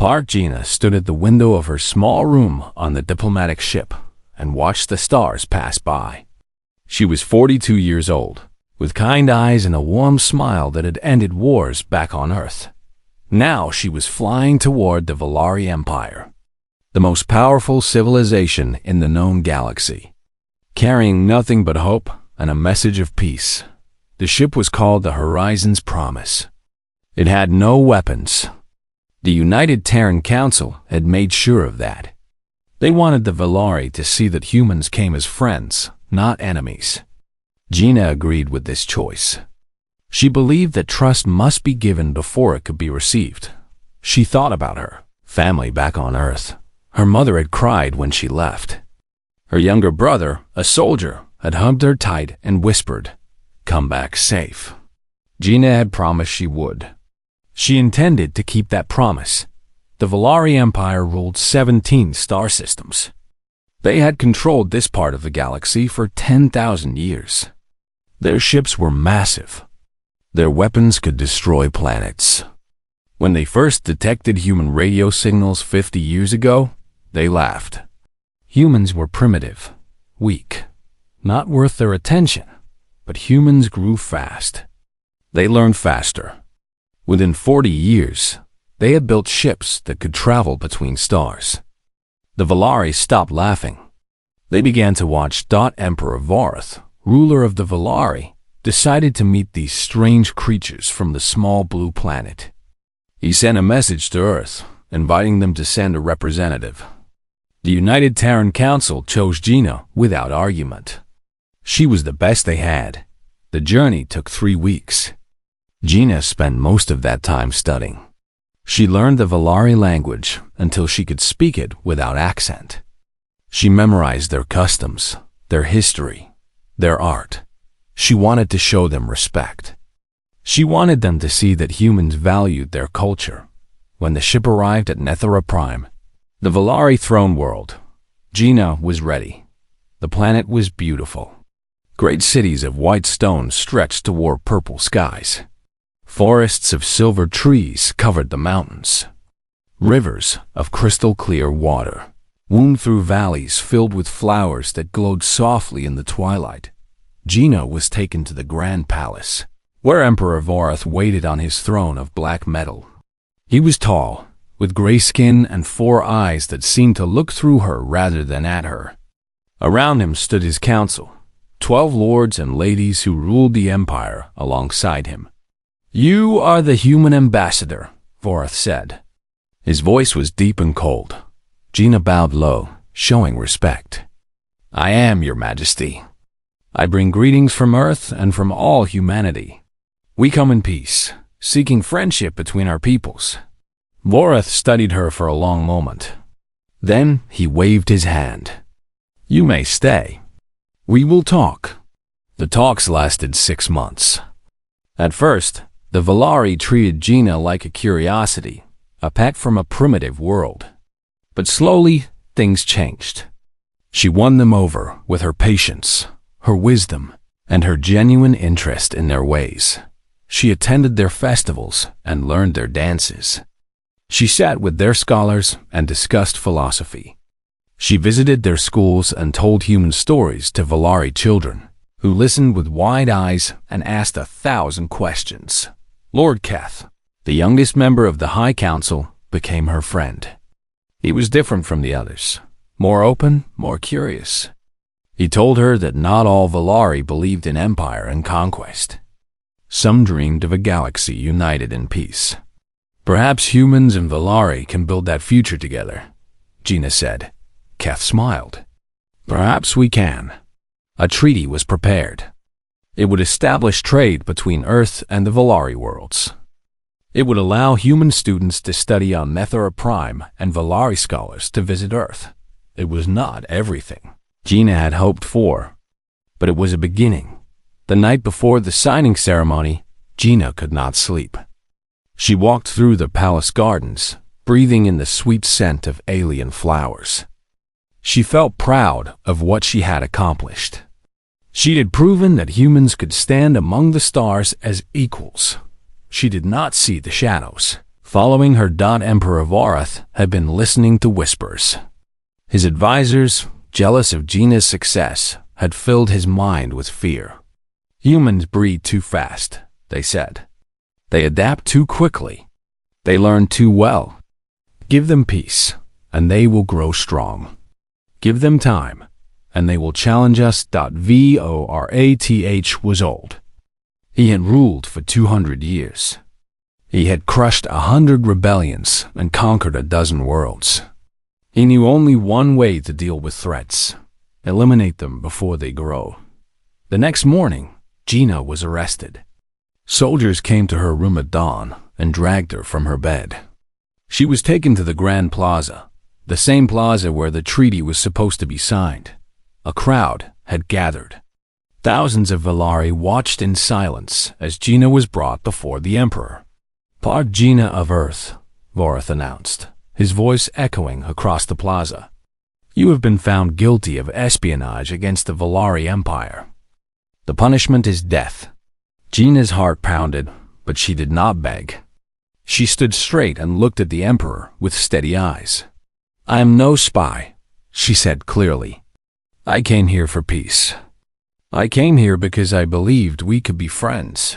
Park Gina stood at the window of her small room on the diplomatic ship and watched the stars pass by. She was 42 years old, with kind eyes and a warm smile that had ended wars back on Earth. Now she was flying toward the Valari Empire, the most powerful civilization in the known galaxy. Carrying nothing but hope and a message of peace, the ship was called the Horizon's Promise. It had no weapons. The United Terran Council had made sure of that. They wanted the Valari to see that humans came as friends, not enemies. Gina agreed with this choice. She believed that trust must be given before it could be received. She thought about her family back on Earth. Her mother had cried when she left. Her younger brother, a soldier, had hugged her tight and whispered, "Come back safe." Gina had promised she would. She intended to keep that promise. The Valari Empire ruled 17 star systems. They had controlled this part of the galaxy for 10,000 years. Their ships were massive. Their weapons could destroy planets. When they first detected human radio signals 50 years ago, they laughed. Humans were primitive, weak, not worth their attention, but humans grew fast. They learned faster. Within 40 years, they had built ships that could travel between stars. The Valari stopped laughing. They began to watch. Emperor Varth, ruler of the Valari, decided to meet these strange creatures from the small blue planet. He sent a message to Earth, inviting them to send a representative. The United Terran Council chose Gina without argument. She was the best they had. The journey took 3 weeks. Gina spent most of that time studying. She learned the Valari language until she could speak it without accent. She memorized their customs, their history, their art. She wanted to show them respect. She wanted them to see that humans valued their culture. When the ship arrived at Nethera Prime, the Valari throne world, Gina was ready. The planet was beautiful. Great cities of white stone stretched toward purple skies. Forests of silver trees covered the mountains. Rivers of crystal-clear water wound through valleys filled with flowers that glowed softly in the twilight. Gina was taken to the Grand Palace, where Emperor Varth waited on his throne of black metal. He was tall, with gray skin and 4 eyes that seemed to look through her rather than at her. Around him stood his council, 12 lords and ladies who ruled the empire alongside him. "You are the human ambassador," Varth said. His voice was deep and cold. Gina bowed low, showing respect. "I am, Your Majesty. I bring greetings from Earth and from all humanity. We come in peace, seeking friendship between our peoples." Varth studied her for a long moment. Then he waved his hand. "You may stay. We will talk." The talks lasted 6 months. At first, the Valari treated Gina like a curiosity, a pet from a primitive world. But slowly, things changed. She won them over with her patience, her wisdom, and her genuine interest in their ways. She attended their festivals and learned their dances. She sat with their scholars and discussed philosophy. She visited their schools and told human stories to Valari children, who listened with wide eyes and asked 1,000 questions. Lord Keth, the youngest member of the High Council, became her friend. He was different from the others, more open, more curious. He told her that not all Valari believed in empire and conquest. Some dreamed of a galaxy united in peace. "Perhaps humans and Valari can build that future together," Gina said. Keth smiled. "Perhaps we can." A treaty was prepared. It would establish trade between Earth and the Valari worlds. It would allow human students to study on Nethera Prime and Valari scholars to visit Earth. It was not everything Gina had hoped for, but it was a beginning. The night before the signing ceremony, Gina could not sleep. She walked through the palace gardens, breathing in the sweet scent of alien flowers. She felt proud of what she had accomplished. She had proven that humans could stand among the stars as equals. She did not see the shadows, Following her, Emperor Varath had been listening to whispers. His advisors, jealous of Gina's success, had filled his mind with fear. Humans breed too fast, they said. They adapt too quickly. They learn too well. Give them peace, and they will grow strong. Give them time, and they will challenge us. Varath was old. He had ruled for 200 years. He had crushed 100 rebellions and conquered a dozen worlds. He knew only one way to deal with threats: eliminate them before they grow. The next morning, Gina was arrested. Soldiers came to her room at dawn and dragged her from her bed. She was taken to the Grand Plaza, the same plaza where the treaty was supposed to be signed. A crowd had gathered. Thousands of Valari watched in silence as Gina was brought before the Emperor. "Part Gina of Earth," Varath announced, his voice echoing across the plaza. "You have been found guilty of espionage against the Valari Empire. The punishment is death." Gina's heart pounded, but she did not beg. She stood straight and looked at the Emperor with steady eyes. "I am no spy," she said clearly. "I came here for peace. I came here because I believed we could be friends.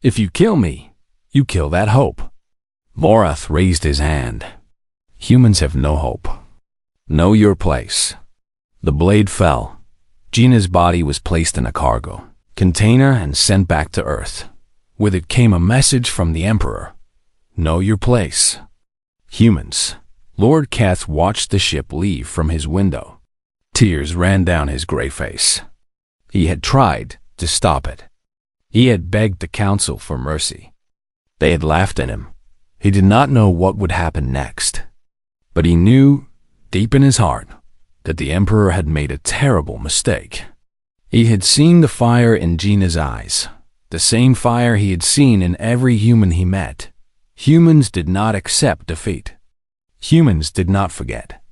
If you kill me, you kill that hope." Varath raised his hand. "Humans have no hope. Know your place." The blade fell. Gina's body was placed in a cargo container and sent back to Earth. With it came a message from the Emperor. Know your place. Humans. Lord Keth watched the ship leave from his window. Tears ran down his gray face. He had tried to stop it. He had begged the council for mercy. They had laughed at him. He did not know what would happen next. But he knew, deep in his heart, that the Emperor had made a terrible mistake. He had seen the fire in Gina's eyes, the same fire he had seen in every human he met. Humans did not accept defeat. Humans did not forget.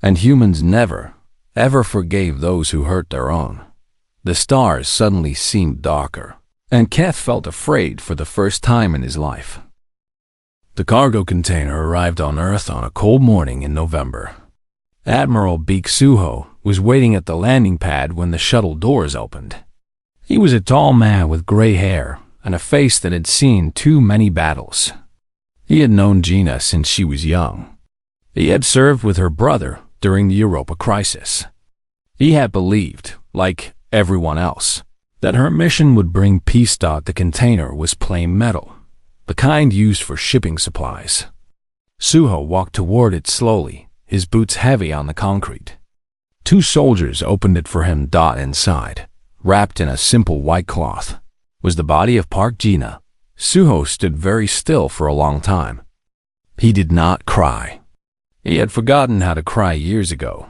And humans never, ever forgave those who hurt their own. The stars suddenly seemed darker, and Keth felt afraid for the first time in his life. The cargo container arrived on Earth on a cold morning in November. Admiral Beak Suho was waiting at the landing pad when the shuttle doors opened. He was a tall man with gray hair and a face that had seen too many battles. He had known Gina since she was young. He had served with her brother during the Europa crisis. He had believed, like everyone else, that her mission would bring peace. The container was plain metal, the kind used for shipping supplies. Suho walked toward it slowly, his boots heavy on the concrete. Two soldiers opened it for him. Inside, wrapped in a simple white cloth, was the body of Park Gina. Suho stood very still for a long time. He did not cry. He had forgotten how to cry years ago.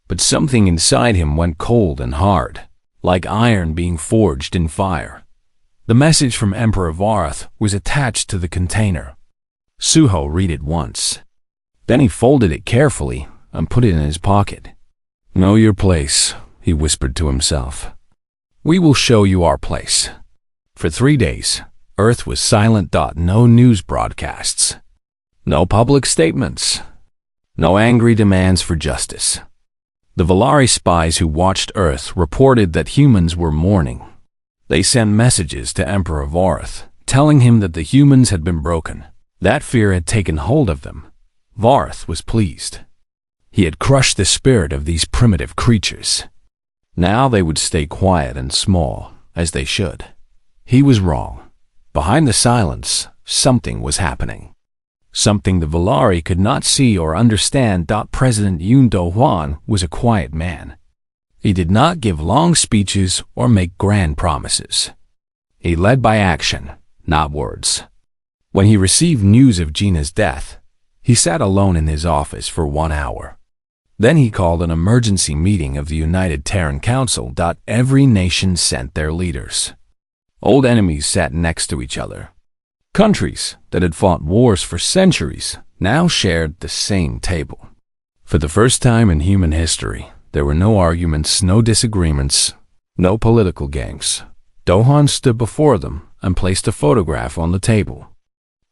But something inside him went cold and hard, like iron being forged in fire. The message from Emperor Varath was attached to the container. Suho read it once. Then he folded it carefully and put it in his pocket. "Know your place," he whispered to himself. "We will show you our place." For 3 days, Earth was silent. No news broadcasts. No public statements. No angry demands for justice. The Valari spies who watched Earth reported that humans were mourning. They sent messages to Emperor Varath, telling him that the humans had been broken. That fear had taken hold of them. Varath was pleased. He had crushed the spirit of these primitive creatures. Now they would stay quiet and small, as they should. He was wrong. Behind the silence, something was happening. Something the Valari could not see or understand. President Yoon Do-hwan was a quiet man. He did not give long speeches or make grand promises. He led by action, not words. When he received news of Gina's death, he sat alone in his office for 1 hour. Then he called an emergency meeting of the United Terran Council. Every nation sent their leaders. Old enemies sat next to each other. Countries that had fought wars for centuries now shared the same table. For the first time in human history, there were no arguments, no disagreements, no political games. Do-hwan stood before them and placed a photograph on the table.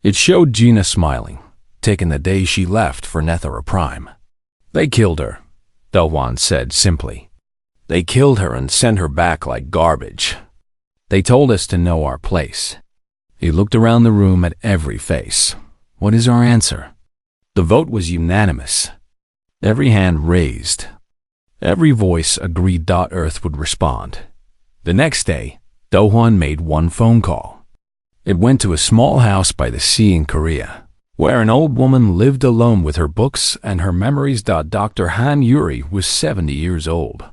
It showed Gina smiling, taking the day she left for Nethera Prime. "They killed her," Do-hwan said simply. "They killed her and sent her back like garbage. They told us to know our place." He looked around the room at every face. "What is our answer?" The vote was unanimous. Every hand raised. Every voice agreed. Earth would respond. The next day, Do-hwan made one phone call. It went to a small house by the sea in Korea, where an old woman lived alone with her books and her memories. Dr. Han Yuri was 70 years old.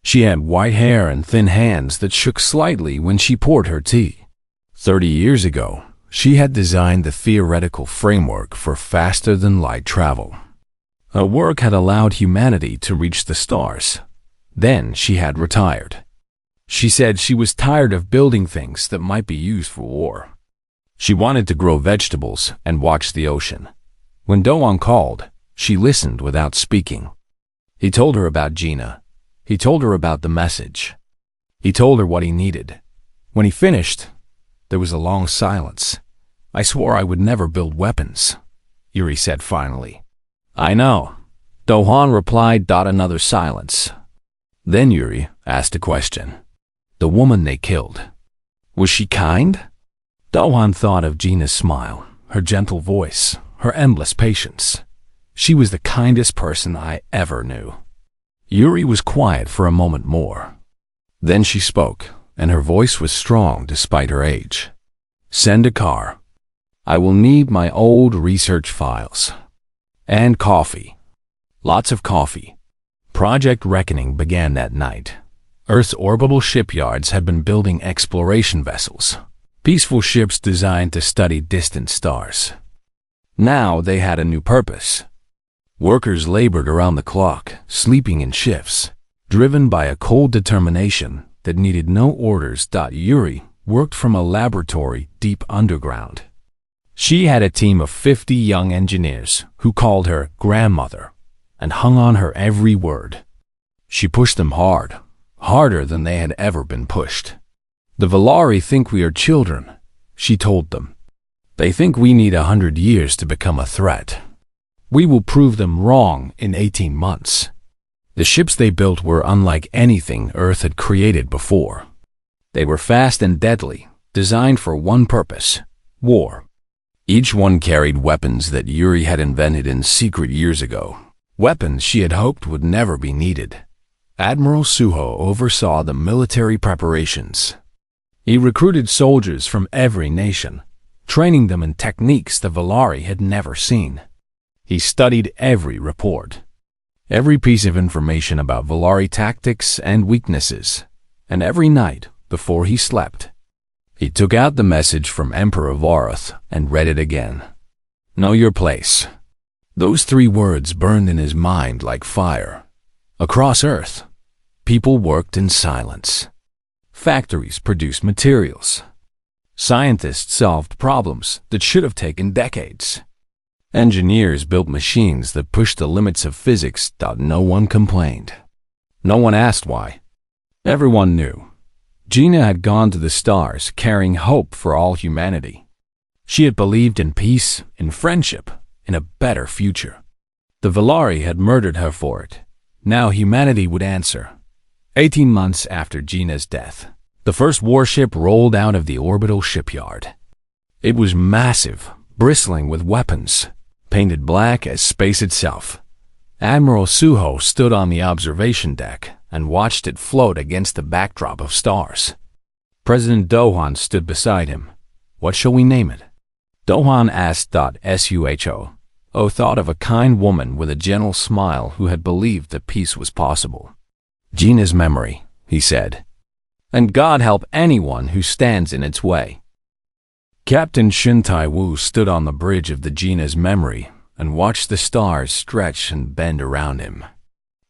She had white hair and thin hands that shook slightly when she poured her tea. 30 years ago, she had designed the theoretical framework for faster-than-light travel. Her work had allowed humanity to reach the stars. Then she had retired. She said she was tired of building things that might be used for war. She wanted to grow vegetables and watch the ocean. When Do-hwan called, she listened without speaking. He told her about Gina. He told her about the message. He told her what he needed. When he finished, there was a long silence. "I swore I would never build weapons," Yuri said finally. "I know," Do-hwan replied. Another silence. Then Yuri asked a question. "The woman they killed, was she kind?" Do-hwan thought of Gina's smile, her gentle voice, her endless patience. "She was the kindest person I ever knew." Yuri was quiet for a moment more. Then she spoke, and her voice was strong despite her age. "Send a car. I will need my old research files. And coffee. Lots of coffee." Project Reckoning began that night. Earth's orbital shipyards had been building exploration vessels, peaceful ships designed to study distant stars. Now they had a new purpose. Workers labored around the clock, sleeping in shifts, driven by a cold determination that needed no orders. Yuri worked from a laboratory deep underground. She had a team of 50 young engineers who called her grandmother and hung on her every word. She pushed them hard, harder than they had ever been pushed. "The Valari think we are children," she told them. "They think we need 100 years to become a threat. We will prove them wrong in 18 months." The ships they built were unlike anything Earth had created before. They were fast and deadly, designed for one purpose: war. Each one carried weapons that Yuri had invented in secret years ago, weapons she had hoped would never be needed. Admiral Suho oversaw the military preparations. He recruited soldiers from every nation, training them in techniques the Valari had never seen. He studied every report, every piece of information about Valari tactics and weaknesses, and every night before he slept, he took out the message from Emperor Varoth and read it again. "Know your place." Those 3 words burned in his mind like fire. Across Earth, people worked in silence. Factories produced materials. Scientists solved problems that should have taken decades. Engineers built machines that pushed the limits of physics. No one complained. No one asked why. Everyone knew. Gina had gone to the stars carrying hope for all humanity. She had believed in peace, in friendship, in a better future. The Valari had murdered her for it. Now humanity would answer. 18 months after Gina's death, the first warship rolled out of the orbital shipyard. It was massive, bristling with weapons, painted black as space itself. Admiral Suho stood on the observation deck and watched it float against the backdrop of stars. President Do-hwan stood beside him. "What shall we name it?" Do-hwan asked. Suho thought of a kind woman with a gentle smile who had believed that peace was possible. "Gina's memory," he said. "And God help anyone who stands in its way." Captain Shin Tai-woo stood on the bridge of the Gina's memory and watched the stars stretch and bend around him.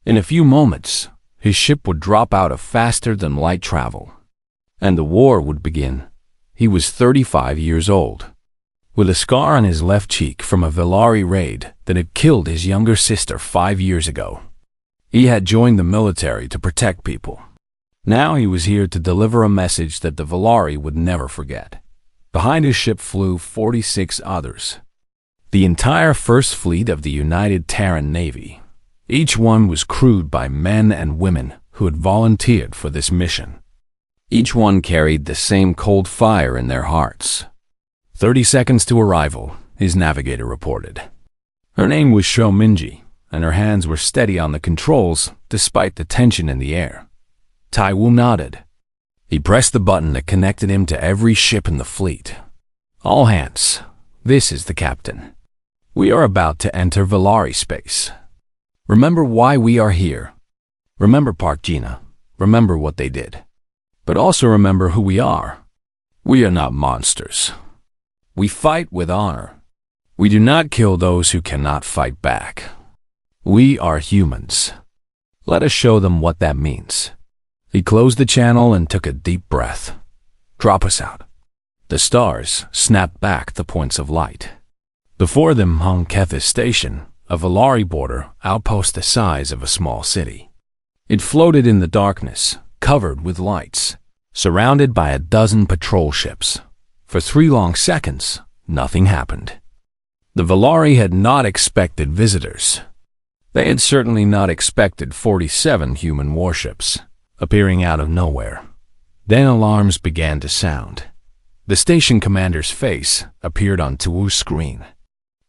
In a few moments, his ship would drop out of faster-than-light travel, and the war would begin. He was 35 years old, with a scar on his left cheek from a Valari raid that had killed his younger sister 5 years ago. He had joined the military to protect people. Now he was here to deliver a message that the Valari would never forget. Behind his ship flew 46 others. The entire First Fleet of the United Terran Navy. Each one was crewed by men and women who had volunteered for this mission. Each one carried the same cold fire in their hearts. 30 seconds to arrival, his navigator reported. Her name was Sho Minji, and her hands were steady on the controls despite the tension in the air. Tai Wu nodded. He pressed the button that connected him to every ship in the fleet. All hands, this is the captain. We are about to enter Valari space. Remember why we are here. Remember Park Gina. Remember what they did. But also remember who we are. We are not monsters. We fight with honor. We do not kill those who cannot fight back. We are humans. Let us show them what that means. He closed the channel and took a deep breath. Drop us out. The stars snapped back the points of light. Before them hung Kethis Station, a Valari border outpost the size of a small city. It floated in the darkness, covered with lights, surrounded by a dozen patrol ships. For 3 long seconds, nothing happened. The Valari had not expected visitors. They had certainly not expected 47 human warships, appearing out of nowhere. Then alarms began to sound. The station commander's face appeared on Tuwu's screen.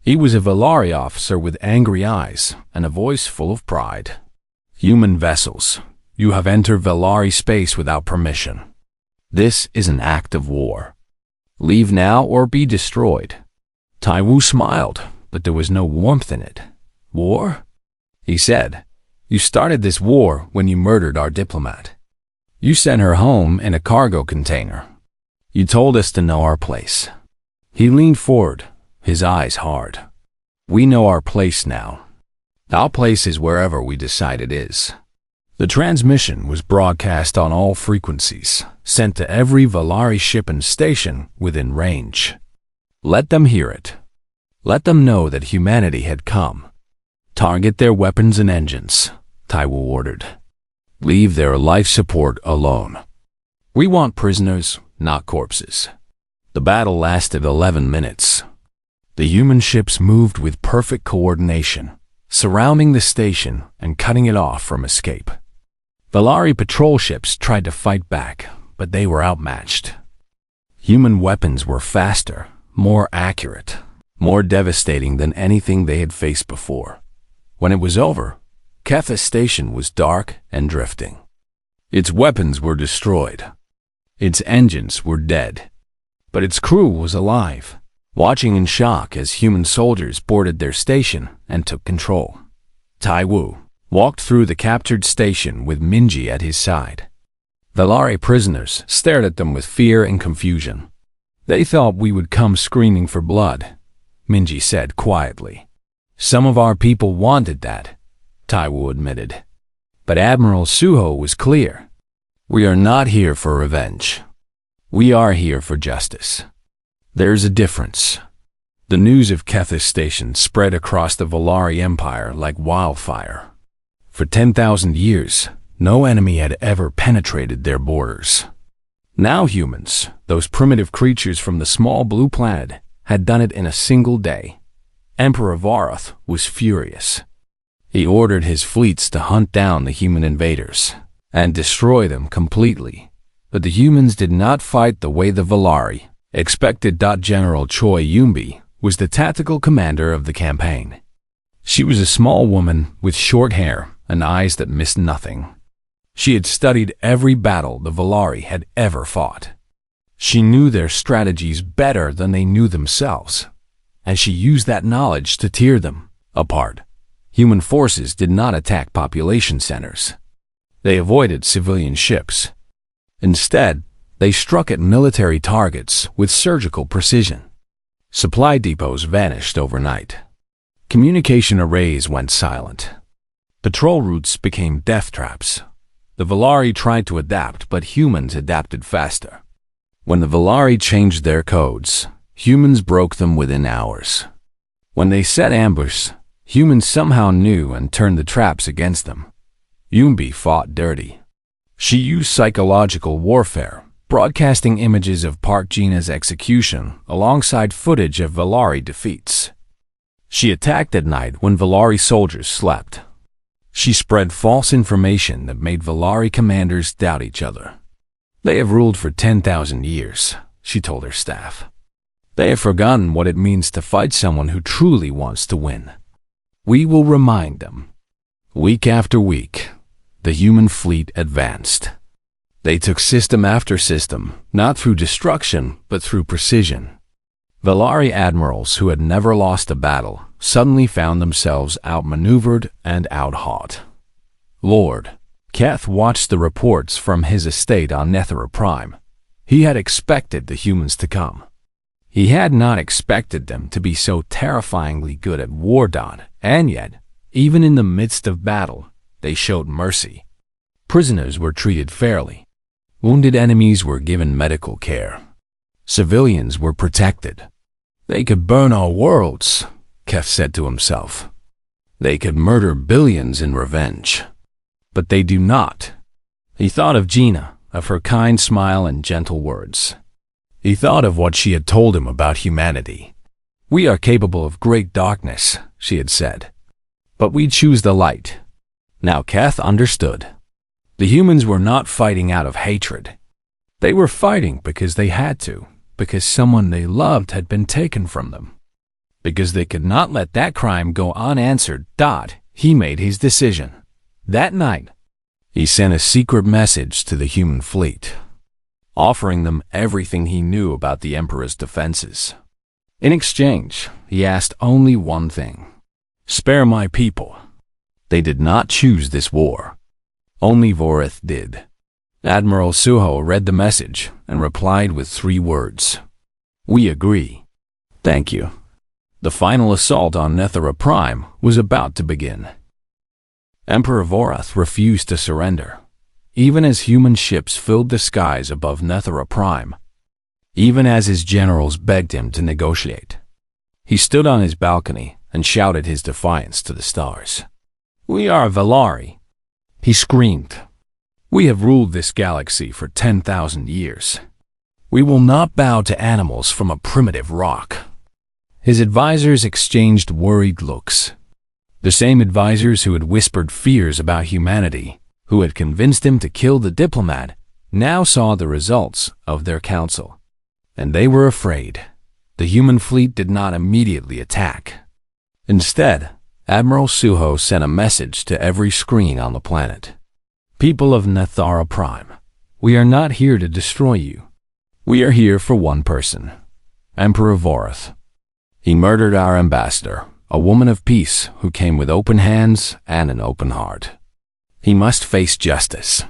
He was a Valari officer with angry eyes and a voice full of pride. Human vessels, you have entered Valari space without permission. This is an act of war. Leave now or be destroyed. Tai Wu smiled, but there was no warmth in it. War? He said, you started this war when you murdered our diplomat. You sent her home in a cargo container. You told us to know our place. He leaned forward, his eyes hard. We know our place now. Our place is wherever we decide it is. The transmission was broadcast on all frequencies, sent to every Valari ship and station within range. Let them hear it. Let them know that humanity had come. Target their weapons and engines, Tai Wu ordered. Leave their life support alone. We want prisoners, not corpses. The battle lasted 11 minutes. The human ships moved with perfect coordination, surrounding the station and cutting it off from escape. Valari patrol ships tried to fight back, but they were outmatched. Human weapons were faster, more accurate, more devastating than anything they had faced before. When it was over, Kethis Station was dark and drifting. Its weapons were destroyed. Its engines were dead. But its crew was alive, watching in shock as human soldiers boarded their station and took control. Tai Wu walked through the captured station with Minji at his side. Valari prisoners stared at them with fear and confusion. They thought we would come screaming for blood, Minji said quietly. Some of our people wanted that, Tai Wu admitted. But Admiral Suho was clear. We are not here for revenge. We are here for justice. There's a difference. The news of Kethis Station spread across the Valari Empire like wildfire. For 10,000 years, no enemy had ever penetrated their borders. Now humans, those primitive creatures from the small blue planet, had done it in a single day. Emperor Varoth was furious. He ordered his fleets to hunt down the human invaders and destroy them completely. But the humans did not fight the way the Valari expected. General Choi Yumbi was the tactical commander of the campaign. She was a small woman with short hair and eyes that missed nothing. She had studied every battle the Valari had ever fought. She knew their strategies better than they knew themselves, and she used that knowledge to tear them apart. Human forces did not attack population centers. They avoided civilian ships. Instead, they struck at military targets with surgical precision. Supply depots vanished overnight. Communication arrays went silent. Patrol routes became death traps. The Valari tried to adapt, but humans adapted faster. When the Valari changed their codes, humans broke them within hours. When they set ambush, humans somehow knew and turned the traps against them. Yumbi fought dirty. She used psychological warfare, broadcasting images of Park Gina's execution alongside footage of Valari defeats. She attacked at night when Valari soldiers slept. She spread false information that made Valari commanders doubt each other. They have ruled for 10,000 years, she told her staff. They have forgotten what it means to fight someone who truly wants to win. We will remind them. Week after week, the human fleet advanced. They took system after system, not through destruction, but through precision. Valari admirals who had never lost a battle suddenly found themselves outmaneuvered and outhought. Lord Keth watched the reports from his estate on Nethera Prime. He had expected the humans to come. He had not expected them to be so terrifyingly good at war, and yet, even in the midst of battle, they showed mercy. Prisoners were treated fairly. Wounded enemies were given medical care. Civilians were protected. They could burn our worlds, Keth said to himself. They could murder billions in revenge. But they do not. He thought of Gina, of her kind smile and gentle words. He thought of what she had told him about humanity. We are capable of great darkness, she had said. But we choose the light. Now Keth understood. The humans were not fighting out of hatred. They were fighting because they had to, because someone they loved had been taken from them. Because they could not let that crime go unanswered. He made his decision. That night, he sent a secret message to the human fleet, offering them everything he knew about the Emperor's defenses. In exchange, he asked only one thing: spare my people. They did not choose this war. Only Vorith did. Admiral Suho read the message and replied with 3 words. We agree. Thank you. The final assault on Nethera Prime was about to begin. Emperor Vorith refused to surrender, even as human ships filled the skies above Nethera Prime, even as his generals begged him to negotiate. He stood on his balcony and shouted his defiance to the stars. We are Valari, he screamed. We have ruled this galaxy for 10,000 years. We will not bow to animals from a primitive rock. His advisors exchanged worried looks. The same advisors who had whispered fears about humanity, who had convinced him to kill the diplomat, now saw the results of their counsel. And they were afraid. The human fleet did not immediately attack. Instead, Admiral Suho sent a message to every screen on the planet. People of Nethera Prime, we are not here to destroy you. We are here for one person, Emperor Vorith. He murdered our ambassador, a woman of peace who came with open hands and an open heart. He must face justice.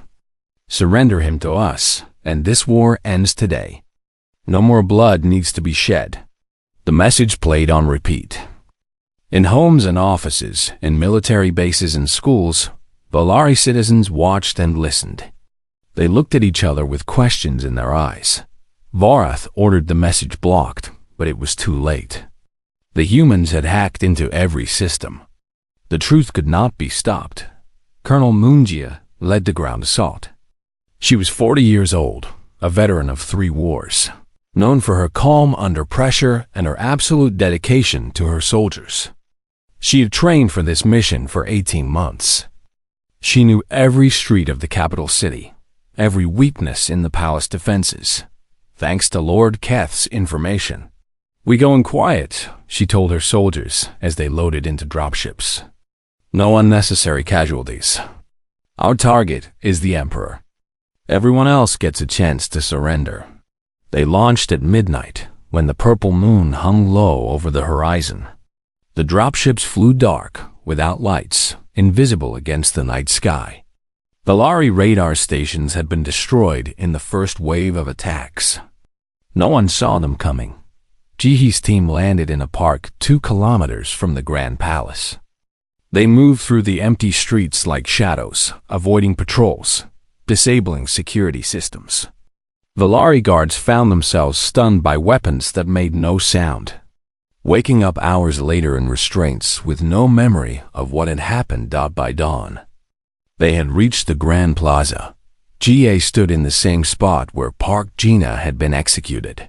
Surrender him to us, and this war ends today. No more blood needs to be shed. The message played on repeat. In homes and offices, in military bases and schools, Valari citizens watched and listened. They looked at each other with questions in their eyes. Vorith ordered the message blocked, but it was too late. The humans had hacked into every system. The truth could not be stopped. Colonel Moonjia led the ground assault. She was 40 years old, a veteran of 3 wars, known for her calm under pressure and her absolute dedication to her soldiers. She had trained for this mission for 18 months. She knew every street of the capital city, every weakness in the palace defenses, thanks to Lord Keth's information. We go in quiet, she told her soldiers as they loaded into dropships. No unnecessary casualties. Our target is the Emperor. Everyone else gets a chance to surrender. They launched at midnight, when the purple moon hung low over the horizon. The dropships flew dark, without lights, invisible against the night sky. Valari radar stations had been destroyed in the first wave of attacks. No one saw them coming. Jihee's team landed in a park 2 kilometers from the Grand Palace. They moved through the empty streets like shadows, avoiding patrols, disabling security systems. Valari guards found themselves stunned by weapons that made no sound, waking up hours later in restraints with no memory of what had happened by dawn. They had reached the Grand Plaza, Ga stood in the same spot where Park Gina had been executed.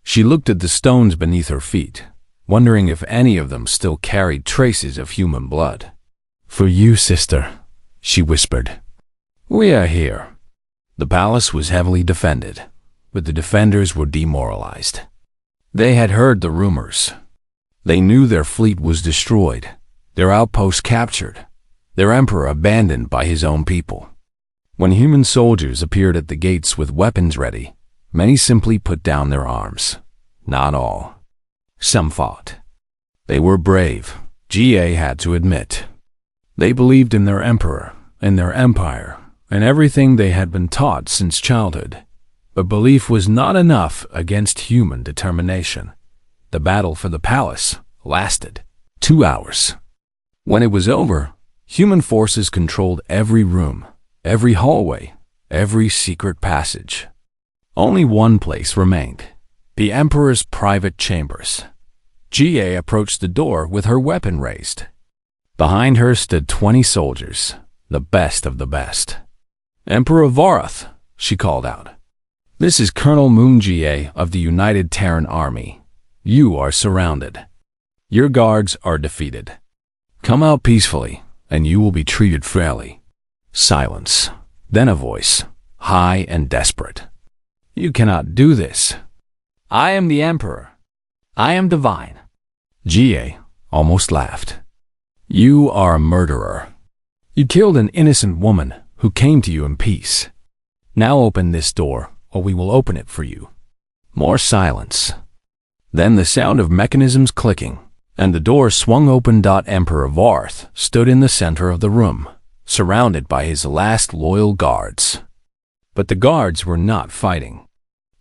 She looked at the stones beneath her feet, wondering if any of them still carried traces of human blood. "For you, sister," she whispered. "We are here." The palace was heavily defended, but the defenders were demoralized. They had heard the rumors. They knew their fleet was destroyed, their outposts captured, their emperor abandoned by his own people. When human soldiers appeared at the gates with weapons ready, many simply put down their arms. Not all. Some fought. They were brave, Ga had to admit. They believed in their emperor, in their empire, and everything they had been taught since childhood. But belief was not enough against human determination. The battle for the palace lasted 2 hours. When it was over, human forces controlled every room, every hallway, every secret passage. Only one place remained, the Emperor's private chambers. Ga approached the door with her weapon raised. Behind her stood 20 soldiers, the best of the best. "Emperor Varath," she called out. "This is Colonel Moon Ga of the United Terran Army. You are surrounded. Your guards are defeated. Come out peacefully, and you will be treated fairly." Silence. Then a voice, high and desperate. "You cannot do this. I am the Emperor. I am divine." Ga almost laughed. "You are a murderer. You killed an innocent woman who came to you in peace. Now open this door, or we will open it for you." More silence. Then the sound of mechanisms clicking, and the door swung open. Emperor Varath stood in the center of the room, surrounded by his last loyal guards. But the guards were not fighting.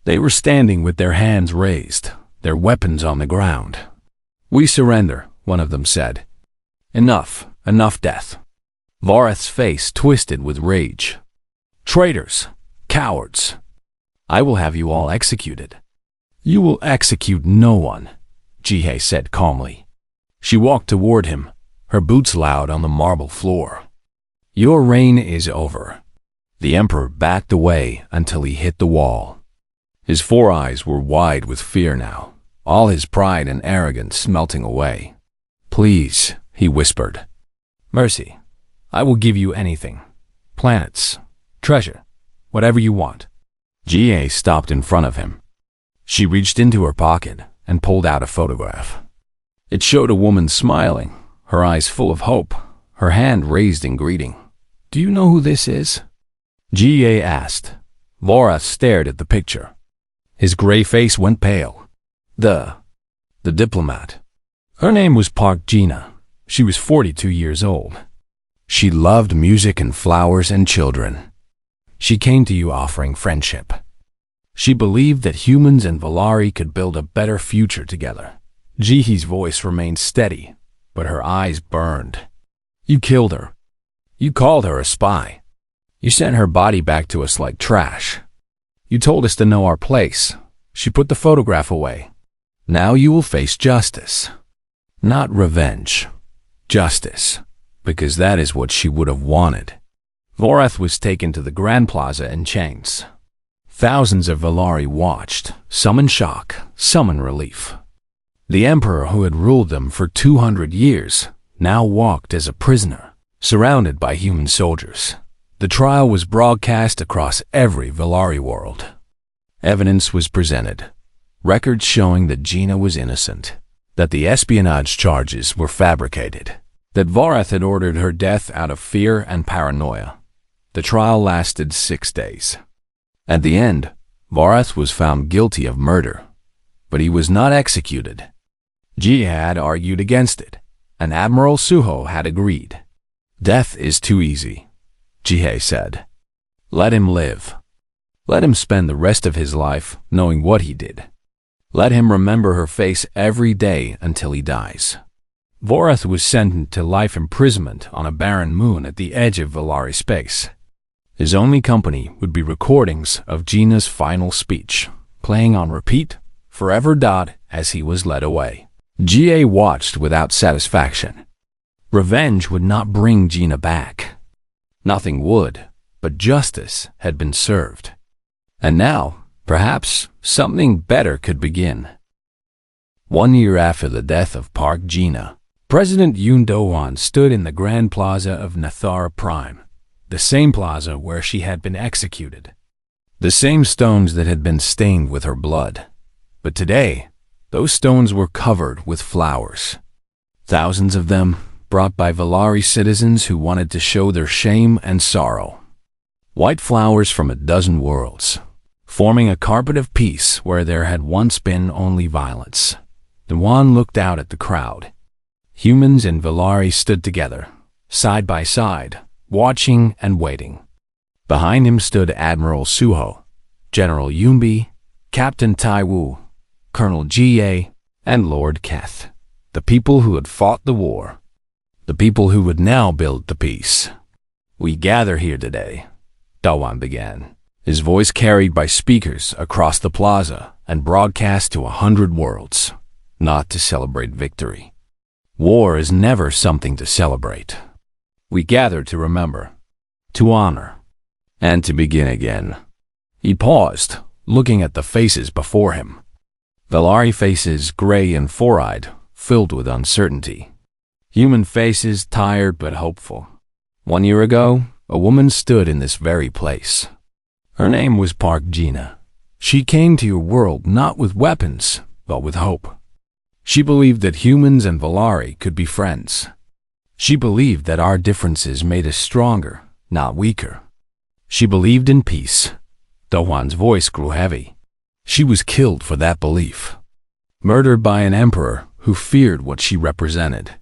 They were standing with their hands raised, their weapons on the ground. "We surrender," one of them said. "Enough, enough death." Varath's face twisted with rage. "Traitors, cowards. I will have you all executed." "You will execute no one," Ga said calmly. She walked toward him, her boots loud on the marble floor. "Your reign is over." The Emperor backed away until he hit the wall. His 4 eyes were wide with fear now, all his pride and arrogance melting away. "Please," he whispered. "Mercy. I will give you anything. Planets, treasure, whatever you want." Ga stopped in front of him. She reached into her pocket and pulled out a photograph. It showed a woman smiling, her eyes full of hope, her hand raised in greeting. "Do you know who this is?" Ga asked. Varath stared at the picture. His gray face went pale. The diplomat. Her name was Park Gina. She was 42 years old. She loved music and flowers and children. She came to you offering friendship. She believed that humans and Valari could build a better future together. Jihi's voice remained steady, but her eyes burned. "You killed her. You called her a spy. You sent her body back to us like trash. You told us to know our place." She put the photograph away. "Now you will face justice. Not revenge. Justice. Because that is what she would have wanted." Varath was taken to the Grand Plaza in chains. Thousands of Valari watched, some in shock, some in relief. The Emperor who had ruled them for 200 years now walked as a prisoner, surrounded by human soldiers. The trial was broadcast across every Valari world. Evidence was presented, records showing that Gina was innocent, that the espionage charges were fabricated, that Varath had ordered her death out of fear and paranoia. The trial lasted 6 days. At the end, Varath was found guilty of murder, but he was not executed. Ji had argued against it, and Admiral Suho had agreed. "Death is too easy," Jihei said. "Let him live. Let him spend the rest of his life knowing what he did. Let him remember her face every day until he dies." Varath was sentenced to life imprisonment on a barren moon at the edge of Valari space. His only company would be recordings of Gina's final speech, playing on repeat, forever. As he was led away, Ga watched without satisfaction. Revenge would not bring Gina back. Nothing would. but justice had been served. And now, perhaps, something better could begin. 1 year after the death of Park Gina, President Yoon Do-won stood in the Grand Plaza of Nathara Prime, the same plaza where she had been executed. The same stones that had been stained with her blood. But today, those stones were covered with flowers. Thousands of them, brought by Valari citizens who wanted to show their shame and sorrow. White flowers from a dozen worlds, forming a carpet of peace where there had once been only violence. Do-won looked out at the crowd. Humans and Valari stood together, side by side, watching and waiting. Behind him stood Admiral Suho, General Yoonbi, Captain Taiwu, Colonel Jie, and Lord Keth, the people who had fought the war, the people who would now build the peace. "We gather here today," Do-won began, his voice carried by speakers across the plaza and broadcast to 100 worlds, not to celebrate victory. War is never something to celebrate. We gather to remember, to honor, and to begin again. He paused, looking at the faces before him. Valari faces, gray and four-eyed, filled with uncertainty. Human faces, tired but hopeful. 1 year ago, a woman stood in this very place. Her name was Park Gina. She came to your world not with weapons, but with hope. She believed that humans and Valari could be friends. She believed that our differences made us stronger, not weaker. She believed in peace. Do-won's voice grew heavy. She was killed for that belief. Murdered by an emperor who feared what she represented.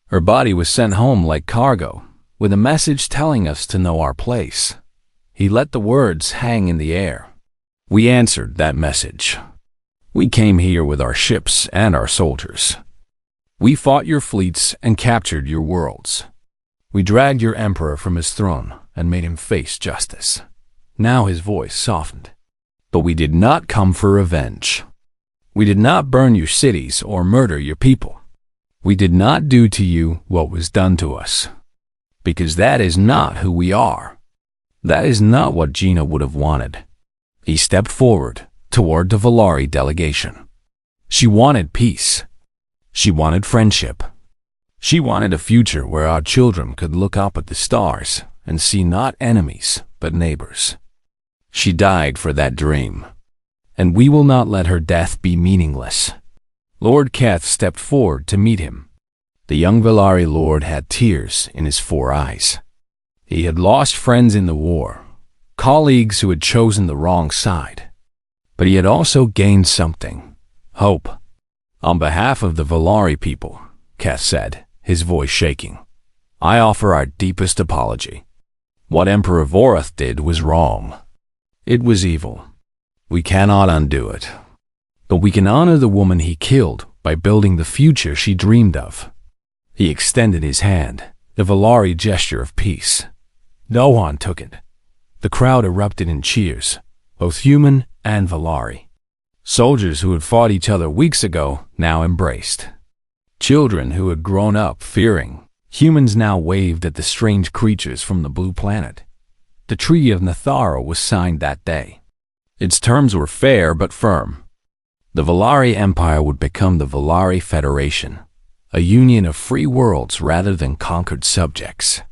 Her body was sent home like cargo, with a message telling us to know our place. He let the words hang in the air. We answered that message. We came here with our ships and our soldiers. We fought your fleets and captured your worlds. We dragged your emperor from his throne and made him face justice. Now his voice softened. But we did not come for revenge. We did not burn your cities or murder your people. We did not do to you what was done to us. Because that is not who we are. That is not what Gina would have wanted. He stepped forward toward the Valari delegation. She wanted peace. She wanted friendship. She wanted a future where our children could look up at the stars and see not enemies, but neighbors. She died for that dream. And we will not let her death be meaningless. Lord Keth stepped forward to meet him. The young Valari lord had tears in his 4 eyes. He had lost friends in the war, colleagues who had chosen the wrong side. But he had also gained something, hope. On behalf of the Valari people, Keth said, his voice shaking, I offer our deepest apology. What Emperor Vorath did was wrong. It was evil. We cannot undo it. But we can honor the woman he killed by building the future she dreamed of. He extended his hand, the Valari gesture of peace. Do-won took it. The crowd erupted in cheers, both human and Valari. Soldiers who had fought each other weeks ago now embraced. Children who had grown up fearing, humans now waved at the strange creatures from the blue planet. The Treaty of Nathara was signed that day. Its terms were fair but firm. The Valari Empire would become the Valari Federation, a union of free worlds rather than conquered subjects.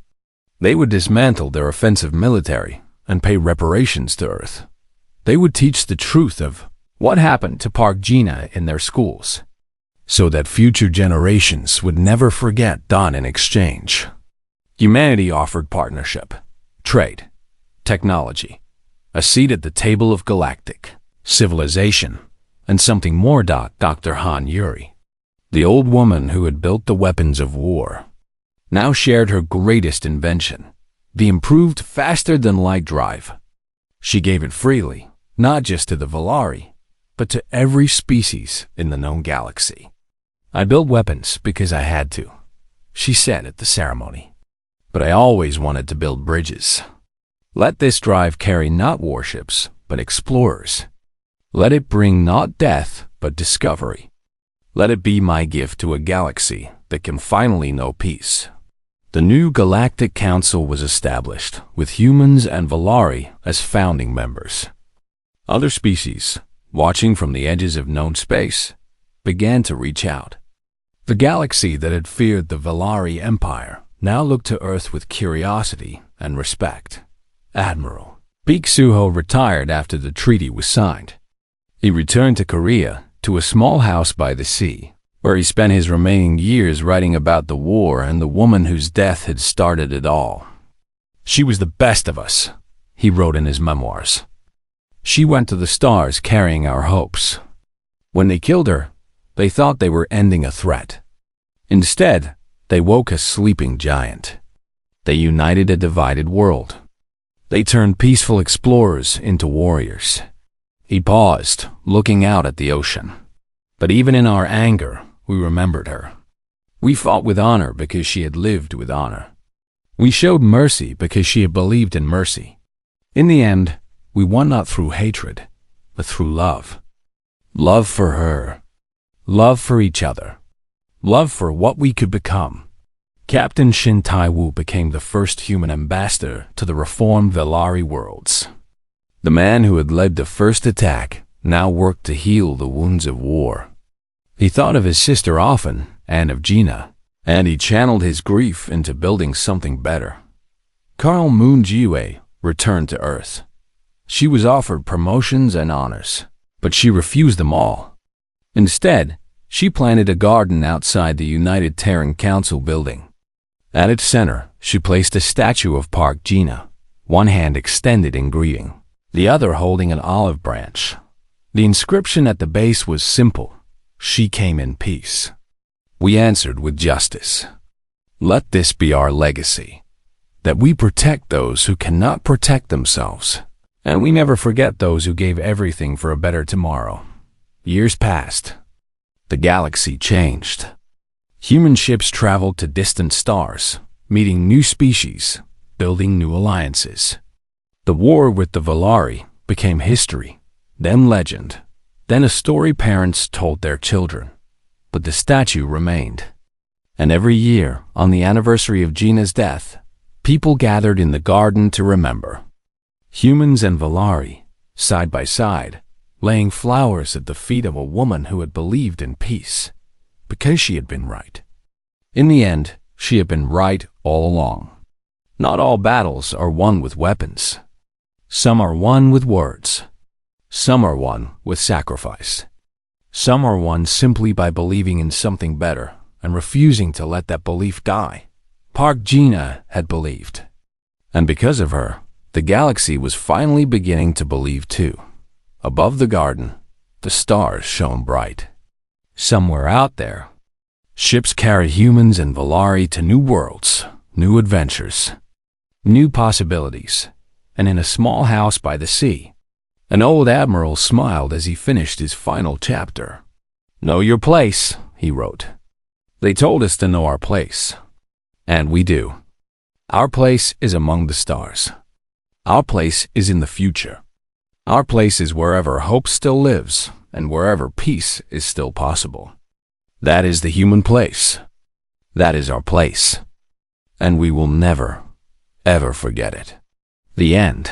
They would dismantle their offensive military and pay reparations to Earth. They would teach the truth of what happened to Park Gina in their schools, so that future generations would never forget done in exchange. Humanity offered partnership, trade, technology, a seat at the table of galactic civilization, and something more. Dr. Han Yuri, the old woman who had built the weapons of war, now shared her greatest invention, the improved faster-than-light drive. She gave it freely, not just to the Valari, but to every species in the known galaxy. I built weapons because I had to, she said at the ceremony. But I always wanted to build bridges. Let this drive carry not warships, but explorers. Let it bring not death, but discovery. Let it be my gift to a galaxy that can finally know peace. The new Galactic Council was established, with humans and Valari as founding members. Other species, watching from the edges of known space, began to reach out. The galaxy that had feared the Valari Empire now looked to Earth with curiosity and respect. Admiral Big-Suho retired after the treaty was signed. He returned to Korea, to a small house by the sea, where he spent his remaining years writing about the war and the woman whose death had started it all. "She was the best of us," he wrote in his memoirs. "She went to the stars carrying our hopes. When they killed her, they thought they were ending a threat. Instead, they woke a sleeping giant. They united a divided world. They turned peaceful explorers into warriors." He paused, looking out at the ocean. "But even in our anger, we remembered her. We fought with honor because she had lived with honor. We showed mercy because she had believed in mercy. In the end, we won not through hatred, but through love. Love for her. Love for each other. Love for what we could become." Captain Shin Tai-woo became the first human ambassador to the reformed Valari worlds. The man who had led the first attack now worked to heal the wounds of war. He thought of his sister often, and of Gina, and he channeled his grief into building something better. Carl Moon Jiwei returned to Earth. She was offered promotions and honors, but she refused them all. Instead, she planted a garden outside the United Terran Council building. At its center, she placed a statue of Park Gina, one hand extended in greeting, the other holding an olive branch. The inscription at the base was simple: "She came in peace. We answered with justice." Let this be our legacy, that we protect those who cannot protect themselves, and we never forget those who gave everything for a better tomorrow. Years passed. The galaxy changed. Human ships traveled to distant stars, meeting new species, building new alliances. The war with the Valari became history, then legend, then a story parents told their children. But the statue remained. And every year, on the anniversary of Gina's death, people gathered in the garden to remember. Humans and Valari, side by side, laying flowers at the feet of a woman who had believed in peace, because she had been right. In the end, she had been right all along. Not all battles are won with weapons. Some are won with words. Some are won with sacrifice. Some are won simply by believing in something better and refusing to let that belief die. Park Gina had believed. And because of her, the galaxy was finally beginning to believe too. Above the garden, the stars shone bright. Somewhere out there, ships carry humans and Valari to new worlds, new adventures, new possibilities. And in a small house by the sea, an old admiral smiled as he finished his final chapter. "Know your place," he wrote. "They told us to know our place. And we do. Our place is among the stars. Our place is in the future. Our place is wherever hope still lives and wherever peace is still possible. That is the human place. That is our place. And we will never, ever forget it." The end.